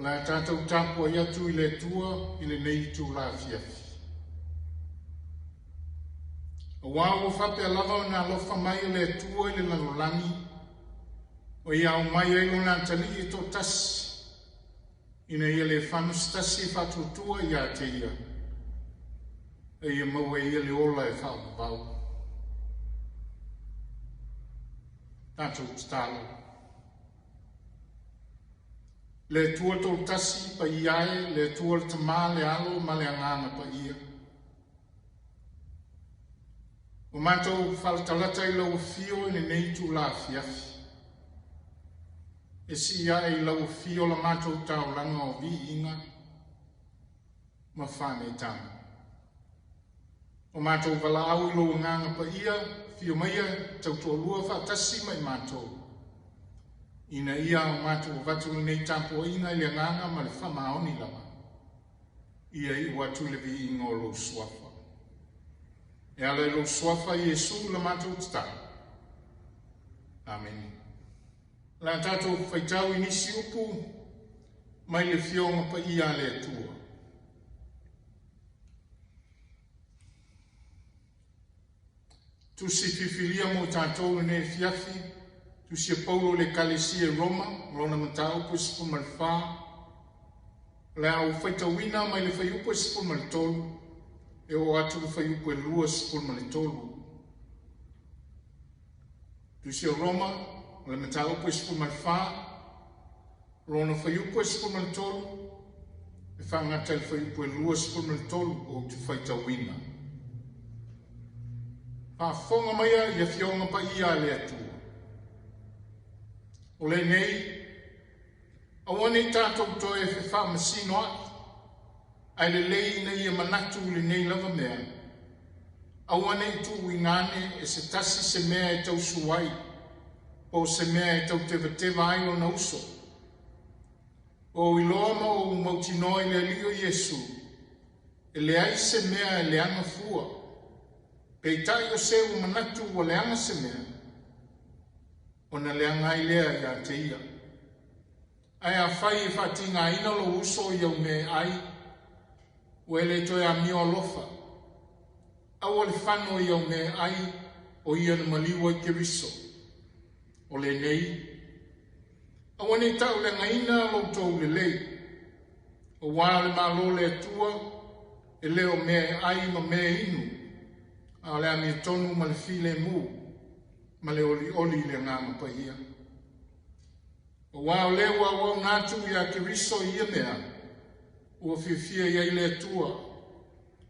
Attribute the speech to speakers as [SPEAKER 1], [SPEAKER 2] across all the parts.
[SPEAKER 1] la tātou tāpua ia tu i le tua i le nei tu la fiafi. O wāo whapea lava o nā lofa mai o le tua i le lalolani, o ia o mai e lona tali i tō tasi, ina ia le whanustasi whatutua i a te ia, e ia maua ia le ola e whaapapau. Tātou tālo. Le tua tō tasi pa iae, le tua le tamā le alo ma le angana pa ia. O mātou whalatalata i lau fio i nei tu la fiafi. E si ia e lau fio la mātou tau langa o vi inga, ma whāne tāna. O mātou wala au i lau nganga pa ia, fio maia tau tō lua whaatasi mai mātou. Ina ia o mātou watu nei tāpua inga i le nganga ma le whamaoni lawa. Ia i watu le vi inga o lo suafa. E ala lo suafa Yesu la mātou tata. Amen. La tātou whaitau inisi upu, mai le fionga pa ia le atua. Tu si fifilia mo tātou ne fiafi, tu si Paulo le kalesia Roma, lona matau po sipu malwha, le au whaitawina mai le whaiupo sipu malitolu, e o atu le whaiupo e lua sipu malitolu. Tu si Roma, le matau po sipu malwha, lona whaiupo sipu malitolu, e whangata le whaiupo e lua sipu malitolu o tu whaitawina. Whaafonga maia ia fionga pa ia le atua. O le nei, awane tātou toi e whewha masino ati, ai le lei na ia manatu le nei lava mea. Awane tu i ngane e se tasi se mea e tau suai, po se mea e tau tewa ai o na uso. O iloa ma o mautino i le lio Yesu, e le ai se mea e le anga fua, pei tai o se u manatu o le anga se mea, o na le anga i lea i a te ia. Ai a whai e whatinga ina lo uso i au me ai, o ele toi a mio alofa. Au le whano i au me ai, o ia na maliwa i keriso. O le nei, au ane tau le ngaina lo tau le lei, o wale ma lo le atua, e leo me ai ma me inu, a le ami tonu ma le file mu, ma le oli le ngama pa ia. O wao lewa wao ngatu i a kiriso ia mea, ua whiwhia ia i le atua,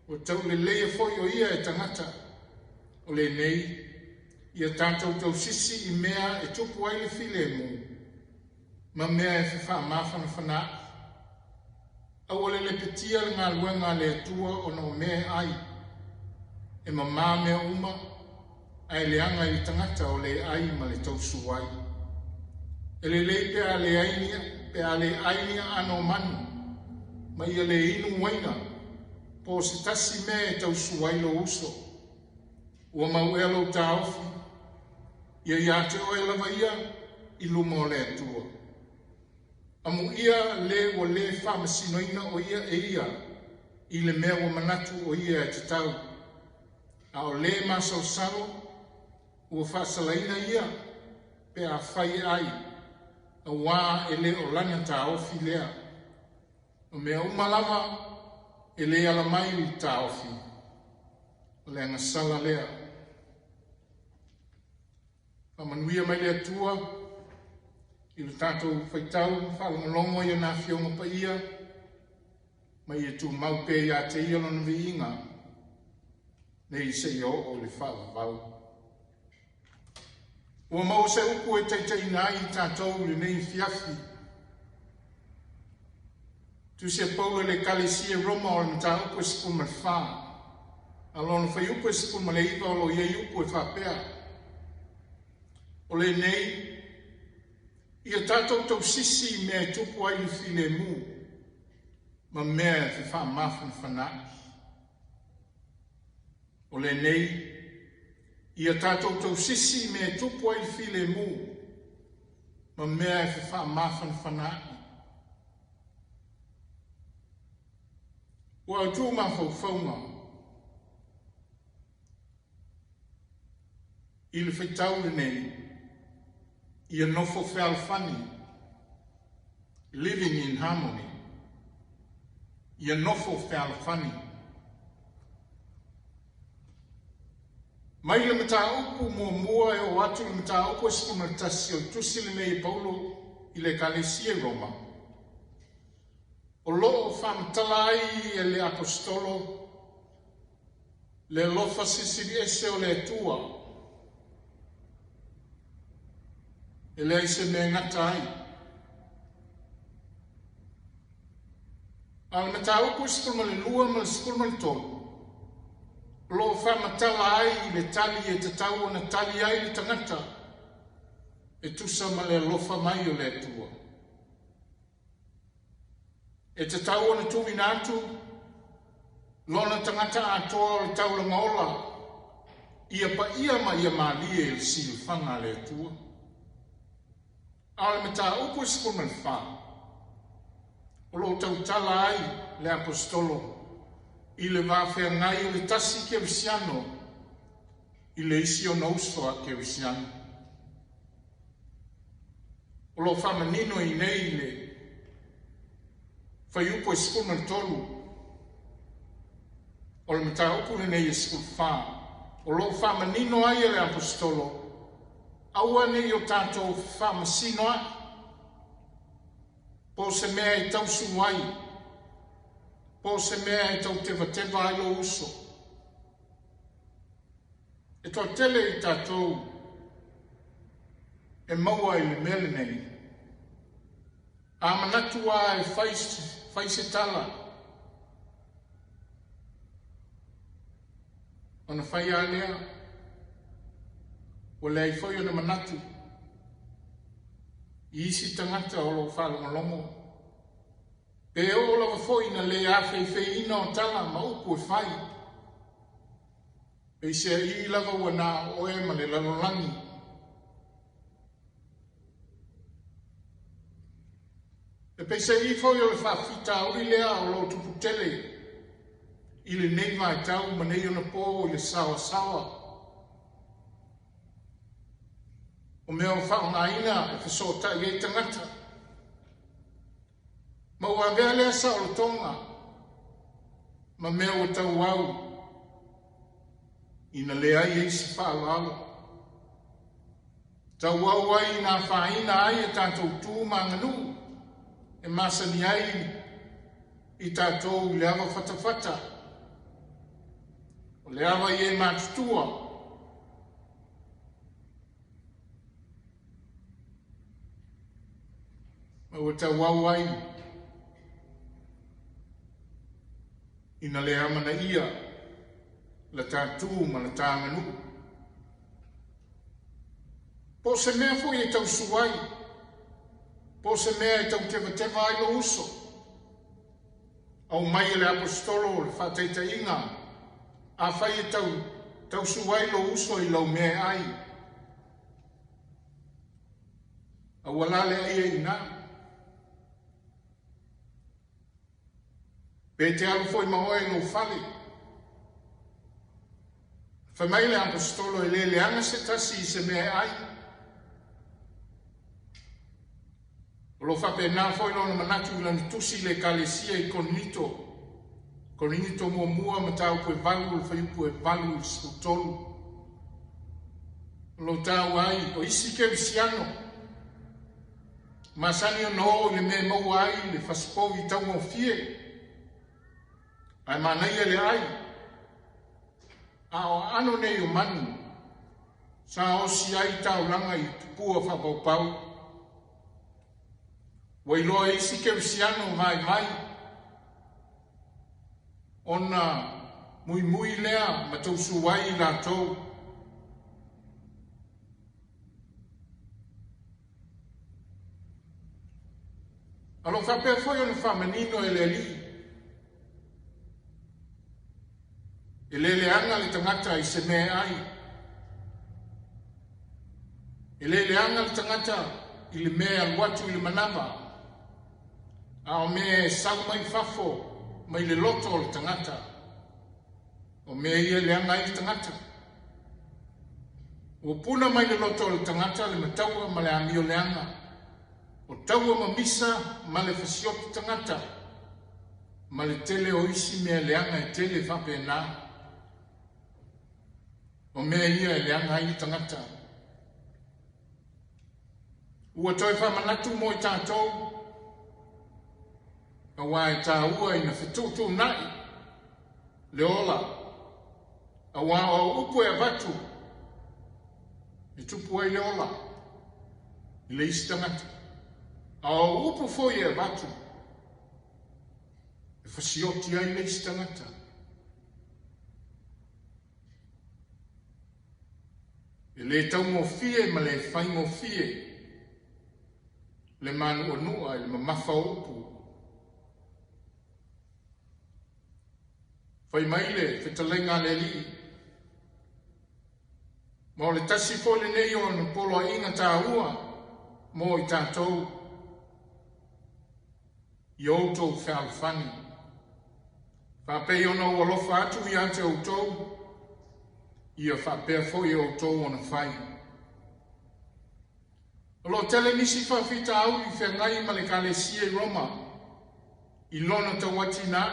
[SPEAKER 1] o tau le leia foi o ia e tangata, o le nei, ia tātou tau sisi i mea e tupu ai le file mu, ma mea e whiwha mawhana whana. Au le petia le ngā luenga le atua o no mea ai, e mamā mea uma, ai le anga i tangata o le ai ma le tausu ai. E le lei pea le ainia ano manu, ma ia le inu waina, po se tasi mea e tausu ai lo uso. Ua mau e lo taofi, ia te o e lava ia, i luma o le atua. Amu ia le o le whamasinoina o ia e ia, i le mea o manatu o ia e te tau. A o le masau ua whaasalaina ia, pe a whai ai, a wā e le o lana tā ofi lea. O mea umalava, e le ala mai li tā ofi, o le angasala lea. Pamanuia mai le atua, i le tātou whaitau, whalongolongo i ana fionga pa ia, mai e tu maupe i a te ia lona vi inga, nei se i o le whala vau. Ua mau se uku e teitai nai i tātou le nei fiafi. Tu se Paulo le kalesia Roma o le mata uku e sipu ma wha. Alona whai uku e sipu ma le iwa o lo iei uku e whapea. O le nei, ia tātou tau sisi mea tupu ai le file mu, ma mea te wha mawhan whanaki. O le nei, ia tātou tau sisi me tupu ai file mu, ma mea e wha mawhan whanaki. Ua tu ma whauwhaunga. I le whaitau le nei, i a nofo whalwhani, living in harmony. I a nofo whalwhani. Mai le mata upu mua e o atu le mata upu espuma tasi o tusi le nei Paulo i le kalesia Roma. O loo whamtalai e le apostolo, le lofa sisiri ese o le tua, e le ise me ngata ai. Al mata upu espuma le lua ma le espuma le tolu. Lo whamatala ai le tali e te tau na tali ai le tangata e tusa ma le lofa mai o le atua. E te tau na tui nātu lona tangata atoa o le tau la ngaola ia pa ia ma ia maali e le silfanga le atua. Al mata upo sikuna le wha. O lo tau tala ai le apostolo i le wawhea ngai o le tasi kerisiano, i le isi o nausoa kerisiano. O lo whamanino i nei le whaiupo e sikuna le tolu. O le mata upu le nei e sikuna wha. O lo whamanino ai e le apostolo, aua nei o tātou whamasino ai. Po se mea i tausu ai, po se mea e tau tewa ai lo uso. E toa tele i tātou e maua i le mele nei. A manatua e whaise tala. Ona whai a lea, o lea i whai ona manatu. I isi tangata o lo whalongalongo. Pe o lawa foi na le a ina o tala ma upu e whai. Pe se I lawa wana o e ma le lalolangi. Pe se I foi o le whawhita uri lea o lo tuputele. I le neiva e tau ma nei ona po i le sawa sawa. O mea o whaongaina e whesota I e tangata. Ma ua vea lea sa o tonga, ma mea o tau au, ina lea I eisi whaalalo. Tau au ai nā whaina ai e tātou tū manganu, e masani ai I tātou I le awa whatawhata. O le awa I e mātutua. Ma ua tau au ai, ina le amana ia, la tātū ma la tānganu. Po se mea fo I tau suai, po se mea I tau tewa ai lo uso. Au mai le apostolo le whateita inga, a whai e tau suai lo uso I lau mea ai. Au alale ai e ina. Pe te alu foi mahoe no fale. Whamai le apostolo e le anga se tasi I se mea ai. O lo whape nā foi no na manatu ilani tusi le kalesia I konito. Konito mua ma tau koe valu le whaiupu e valu I skutolu. O lo tau ai o isi kerisiano. Masani o no le me mau ai le faspo I tau mo fie. Ai mana ia le ai. A o ano nei o manu. Sa o si ai tau langa I tupua whapaupau. Wai loa isi kerisiano mai. Ona mui lea ma tau suwai la tau. Alo whapea foi ona whamanino e le li. E lele anga le tangata I se mea ai. E lele anga le tangata I le mea watu I le manava. A o mea e sau mai fafo mai le loto o le tangata. O mea ia leanga i tangata. O puna mai le loto o le tangata le mataua ma le amio leanga. O taua ma misa ma le fasioti tangata. Ma le tele o isi mea leanga e tele whape nā. O mea ia leanga i tangata. Ua toi whamanatu mo i tātou. A wā e tā ua ina whetūtū nai. Le ola. A wā o upu e vatu. E tupu ai le ola. I le isi tangata. A o upu foi e vatu. E whasioti ai le isi tangata. E le tau mo fie ma le whai mo fie. Le manu o nua e le mamafa o upu. Whai mai le whetalenga le li. Ma o le tasi fole nei o na polo a inga tā ua. Mo i tātou. I outou whaalfani. Whapei ona ua lofa atu i ante outou. Ia whapea foi e outou ona whai. O lo tele nisi whawhita au i whengai ma le kalesia i Roma. I lona ta wati nā.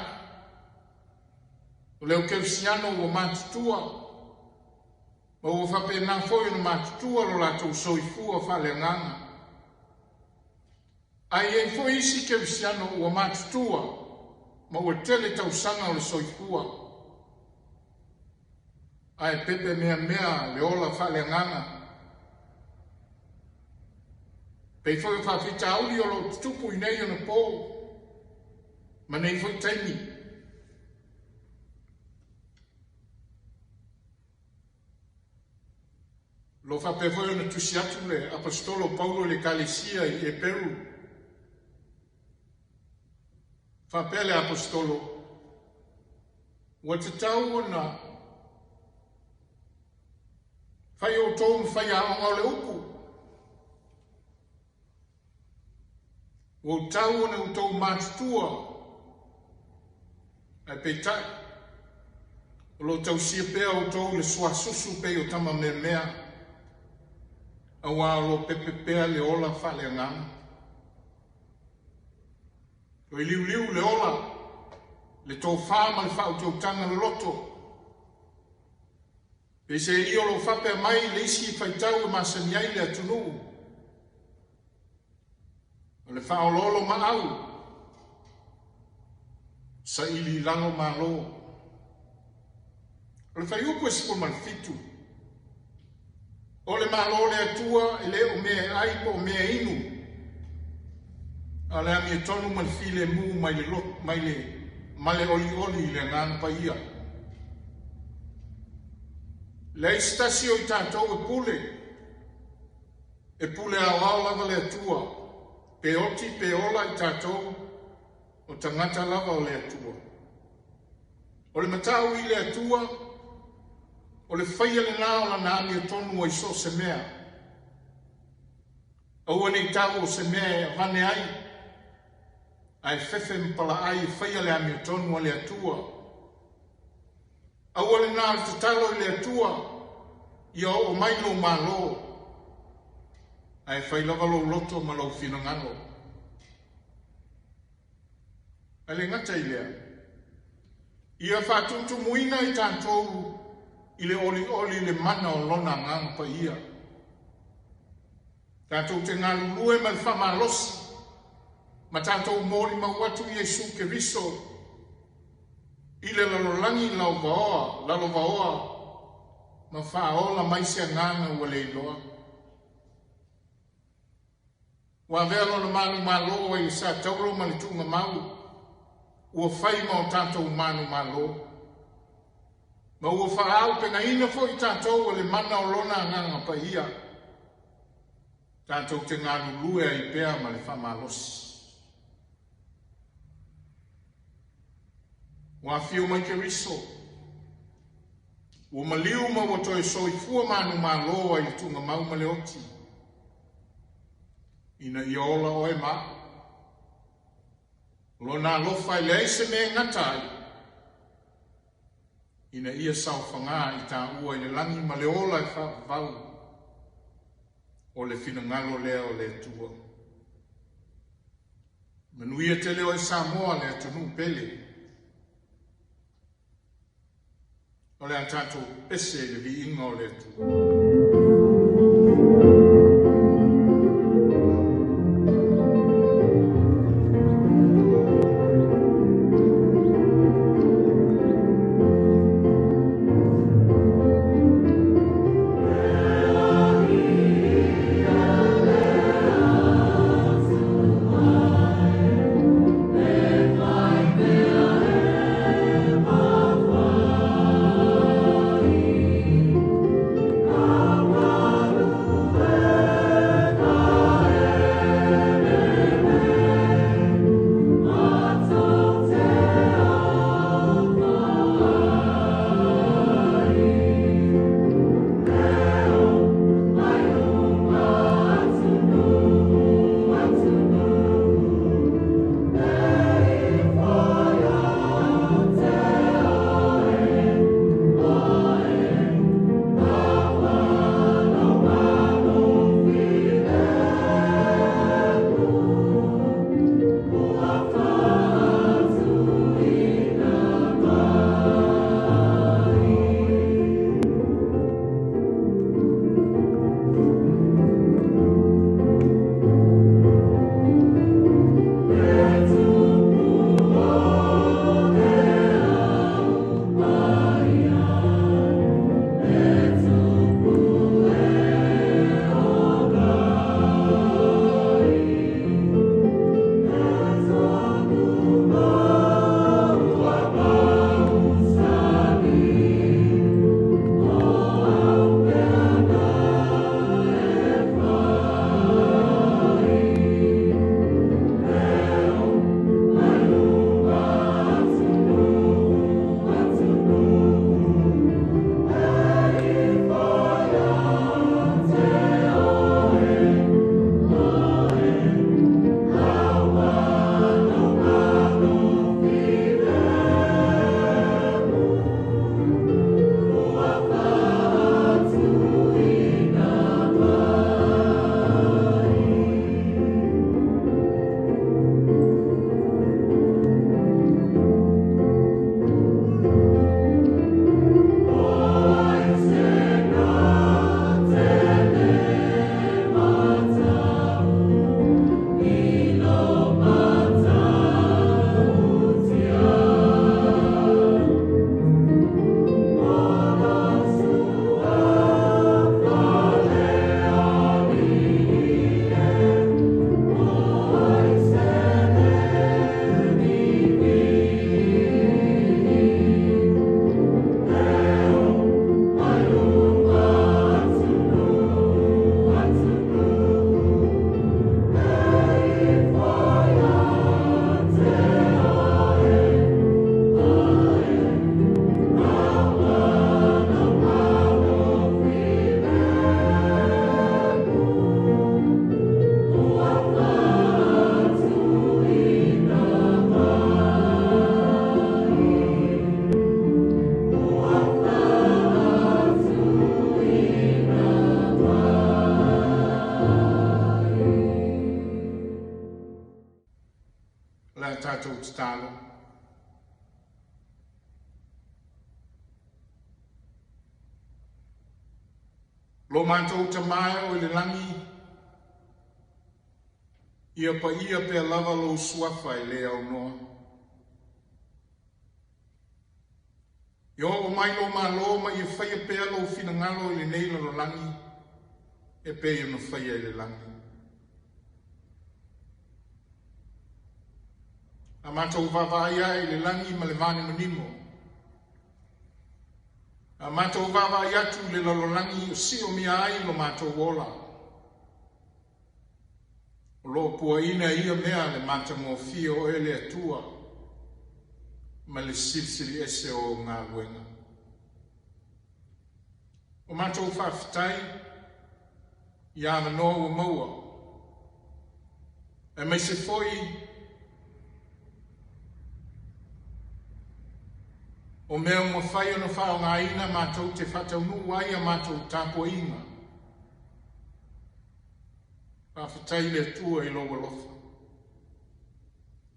[SPEAKER 1] O leo keusiano o mātutua. O whapea nā foi o mātutua lo lātou soifua whale nganga. Ai e foi isi keusiano o mātutua. Ma ua tele tausanga o le soifua. Ai pepe mea le ola whale nganga. Pei foi o whawhita auli o lo tupu i nei o na pō. Ma nei foi taimi. Lo whape foi o na tusi atu le apostolo Paulo le Kalesia i e Peru. Whape le apostolo. Ua te tau o na whai o tōu whai aonga o le upu. O tau ona o tau mātutua. Ai peitai. O lo tau sia pea o tau le sua susu pei o tama mea mea. A wā lo pepe pea le ola whale ngana. O i liu liu le ola. Le tau whāma le whau tau tanga le loto. E se i o lo whapea mai le isi whaitau e masani ai le atunu. O le whaololo ma au. Sa ili lango ma lo. O le whaiupu e sipo malfitu. O le malo le atua e le o mea aipo o mea inu. A le ami e tonu malfile mu mai le lot, mai le oli oli le ngana pa ia. Le istasi o i tātou e pule. E pule a wao lava le atua. Pe oti pe ola i tātou o tangata lava o le atua. O le matau i le atua, o le whaia le nā o la nāmi o tonu o iso se mea. Aua nei tau o se mea e vane ai, ai fefe mpala ai whaia le ami o tonu o le atua. Aua le nā o te talo i le atua, i o mailo malo, ai fai lava lo loto ma lo fino ngano. Ale ngata i lea. Ia whatuntu muina i tātou i le oli le mana o lona ngang pa ia. Tātou te ngā lulue ma le whamalosi. Ma tātou mori ma watu Iesu Keriso. I le lalolangi lau vaoa. Ma whaola maisia nganga ua le iloa. Wa velo na manu malo i sa tauro ma le tunga mau. Ua whai ma o tātou manu malo. Ma ua whaau pe na ina fo i tātou o le mana o lona nganga pa ia. Tātou te ngā lulue i pēa ma le whamalosi. Wa whio mai Keriso. Ua maliu ma wa toi soifua manu malo i tunga mau ma le oti. Ina i ola o e maa. Lona lofa i le se me ngatai. Ina ia sauwhanga i tā ua i le langi ma le ola i whakavau. O le whina ngalo lea o le tua. Manuia te leo i Samoa le atunu pele. O le antato pese le vi inga o le tua. tātou te tālo. Lo mātou te mai o le langi, ia pa ia pe lava lo suafa I le au noa. Yo o mai lo malo ma ia whaia pe alo fina ngalo I le neila lo langi, e pe ia no whaia I le langi. A mātou vavaia I le langi ma le vane manimo. A mātou vavaia atu le lalolangi o si o mia ai lo mātou wola. O lo pua ina ia mea le mātou mo fia o ele atua ma le silsili ese o ngā wenga. O mātou whawhitai ia manoa ua maua. E mai se foi O mea ma whai ona whao ngā ina mātou te whatau nu wai a mātou tāpua inga. Whawhitai le tua i lo walofa.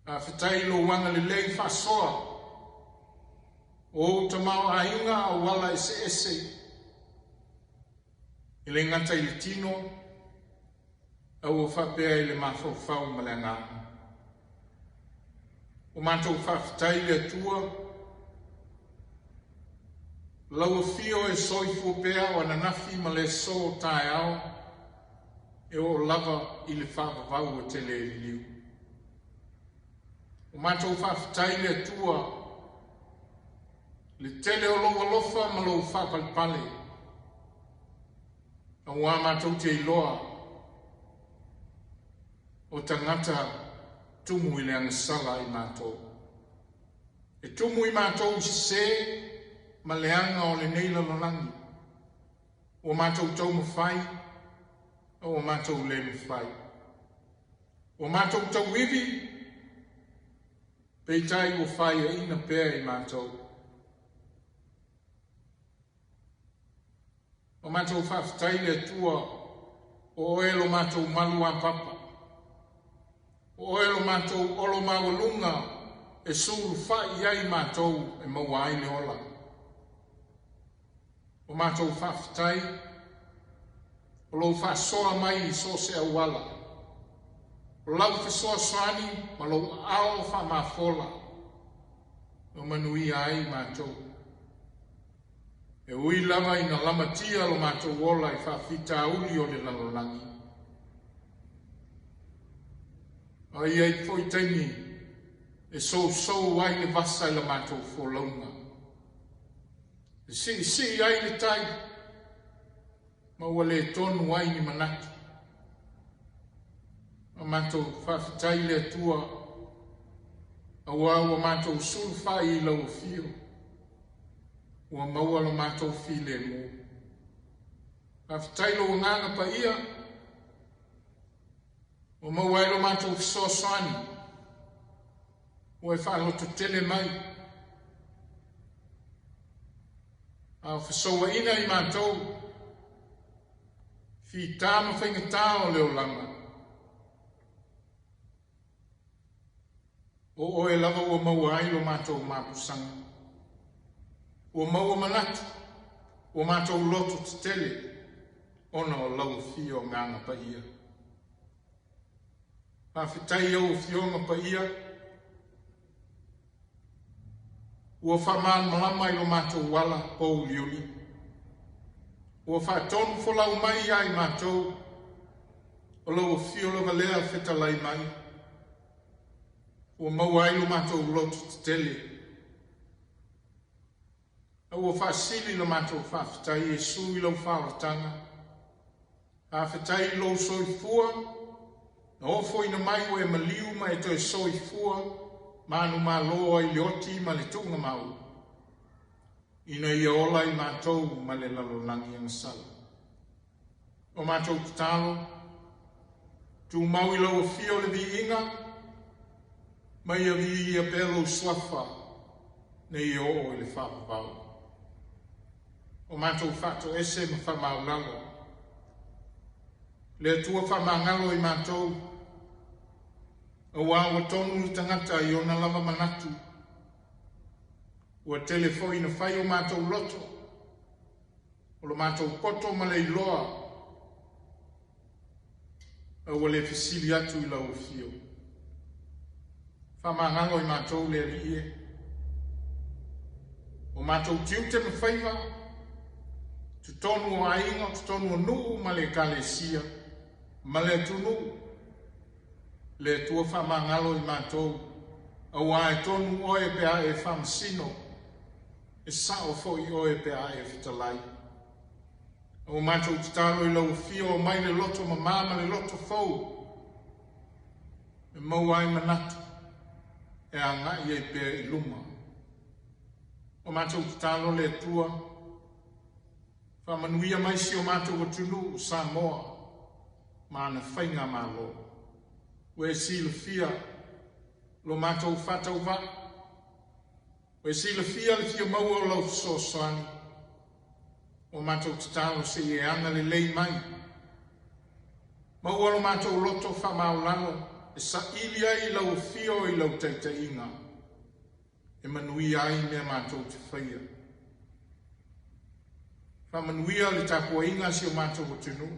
[SPEAKER 1] Whawhitai lo wanga le lei whasoa. O tamau a inga a wala ese ese. I le ngata i le tino. Au o whapea i le mawhau ma le ngā. O mātou whawhitai le tua. Lau fio e soifu pea o ananafi ma le so tae ao. E o lava i le whawawau o te le liu. O mātou whawhitai le tua. Le tele o longa lofa ma lo whapalpale. A wā mātou te iloa. O tangata tumu i le angasala i mātou. E tumu i mātou se ma le anga o le neila lolangi. O mātou tau mawhai. O mātou le mawhai. O mātou tau wivi. Peitai o whai a ina pēr i mātou. O mātou whawhitai le tua. O oelo mātou malu a papa. O oelo mātou olo mawalunga. E suru whai ai mātou e maua ai le ola. O mātou whawhitai. O lau whasoa mai i so se awala. O lau whasoa swani, ma lau ao whamafola. O manui ai mātou. E ui lava i na lamatia lo mātou ola i whawhita uli o le lalolangi. Ai ai fwoi taini, e so ai le vasa i la mātou wholaunga. E si ai le tai. Ma ua le tonu ai ni manaki. A mātou whawhitai le atua. A ua mātou sulwhai i lau fio. Ua maua lo mātou fi le mo. Whawhitai lo nganga pa ia. Ua maua i lo mātou fisoswani. Ua e whaaloto tele mai. A whasoa ina i mātou. Fi tāma whaingatā o leo langa. O oe lava ua maua ai lo mātou māpusanga. Ua maua manatu. Ua mātou loto te tele. Ona o lau fio nganga pa ia. Whawhitai au fionga pa ia. Ua whamaan malama i lo mātou wala pou liuli. Ua whaatonu wholau mai ai mātou. O lau fio lava lea whetalai mai. Ua maua ai lo mātou loto te tele. Ua whaasili lo mātou whawhitai e sui lau whaaratanga. Whawhitai lo soifua. Na ofo ina mai o e maliu ma e toi soifua. Manu mā loa i leoti ma le tunga mau. Ina ia ola i mātou ma le lalolangi ang sala. O mātou tatalo, tu mau i lau fio le vi inga, ma ia vi ia pelo swafa, ne i o i le whapapau. O mātou whato ese ma whamaulalo. Le atua whamangalo i mātou, a wāwa tonu i tangata i ona lava manatu, ua telefoi na whai o mātou loto, o lo mātou poto ma le iloa, a ua le fisili atu i lau fio. Whamangalo i mātou le rie. O mātou tiute ma whaiva, tu tonu o ainga, tu tonu o nuu ma le kalesia, ma le tunu, le tua whamangalo i mātou, a ua e tonu oe pea e whamsino, e sao fo i oe pea e fitalai. O mātou tatalo i lau fio o mai le loto ma māma le loto fau. E mau ai manatu, e a ngai e pea i luma. O mātou tatalo le tua, whamanuia mai si o mātou o tunu o Samoa, ma ana whainga mālo. Ue si le fia, lo mātou whatau wa, O e sila fia le fia maua o lau sosoani. O mātou tatalo se e anga le lei mai. Maua lo mātou loto wha maulano e sa ili ai lau fio i lau teita inga. E manui ai mea mātou te whaia. Wha manuia le tāpua inga si o mātou o tenu.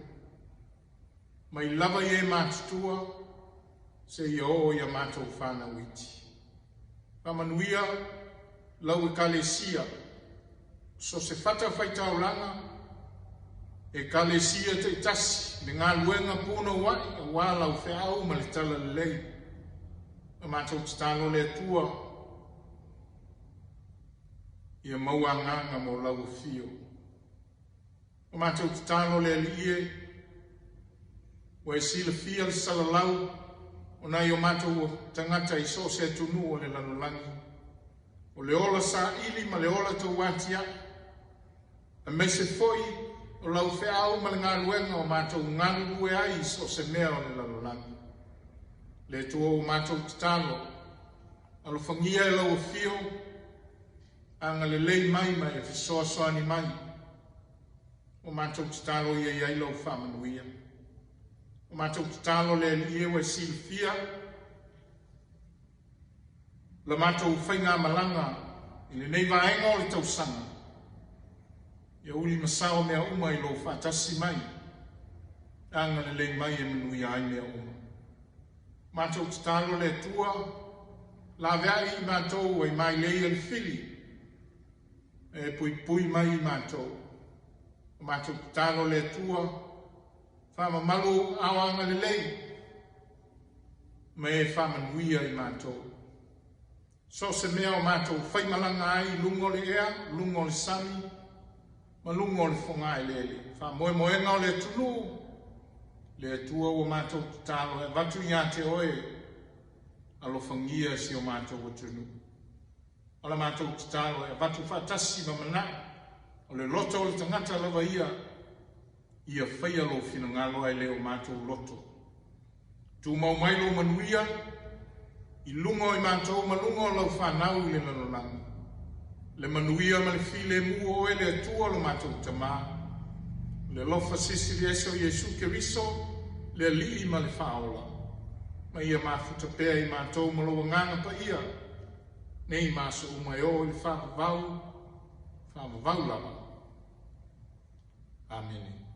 [SPEAKER 1] Mai lava i e mātutua se i o ia mātou whana witi. Wha manuia lau e kalesia, so se whata whaitau langa, e kalesia te tasi, me ngā luenga pūna wai, a wā lau whiau ma le tala le lei. A mātou te tālo le tua, ia maua nganga mo lau fio. A mātou te tālo le liie, o e sila fia le salalau, o nai o mātou tangata i so se tunu o le lanolangi. O le ola sa ili ma le ola tau watia, a me se foi o lau whiau ma le ngā luenga o mātou ngānu rue ai so se mea o le lalolangi. Le tua o mātou tatalo, alo whangia e lau fio, anga le lei mai mai e fisoa soani mai. O mātou tatalo ia iai lau whamanuia. O mātou tatalo le liewe silfia, la mātou whainga malanga i le nei vaenga o le tausanga. Ia uli masao mea uma i lo whaatasi mai. Anga le lei mai e manui ai mea uma. Mātou tatalo le tua, la veai i mātou e mai lei al fili. E pui mai i mātou. Mātou tatalo le tua, whama malu awanga le lei. Me e whamanuia i mātou. So se mea o mātou whaimalanga ai lungo le ea, lungo le sami, ma lungo le whonga i lele. Wha moe moenga o le tulu, le tua o mātou tatalo e watu i te oe, alo whangia si o mātou o tunu. Ala mātou tatalo e watu whatasi ma mana, o le loto o le tangata lava ia whaia lo fina ngalo ai leo mātou loto. Tu mau mai lo manuia, i lungo i mātou malungo lau whanau i le lalolanga. Le manuia ma le file mua o ele atua lo mātou tamā. Le lofa sisi le eso Iesu Keriso, le li ma le whaola. Ma ia mafuta pēa i mātou malo nganga pa ia. Nei māso umai o i whāpavau lava. Amen.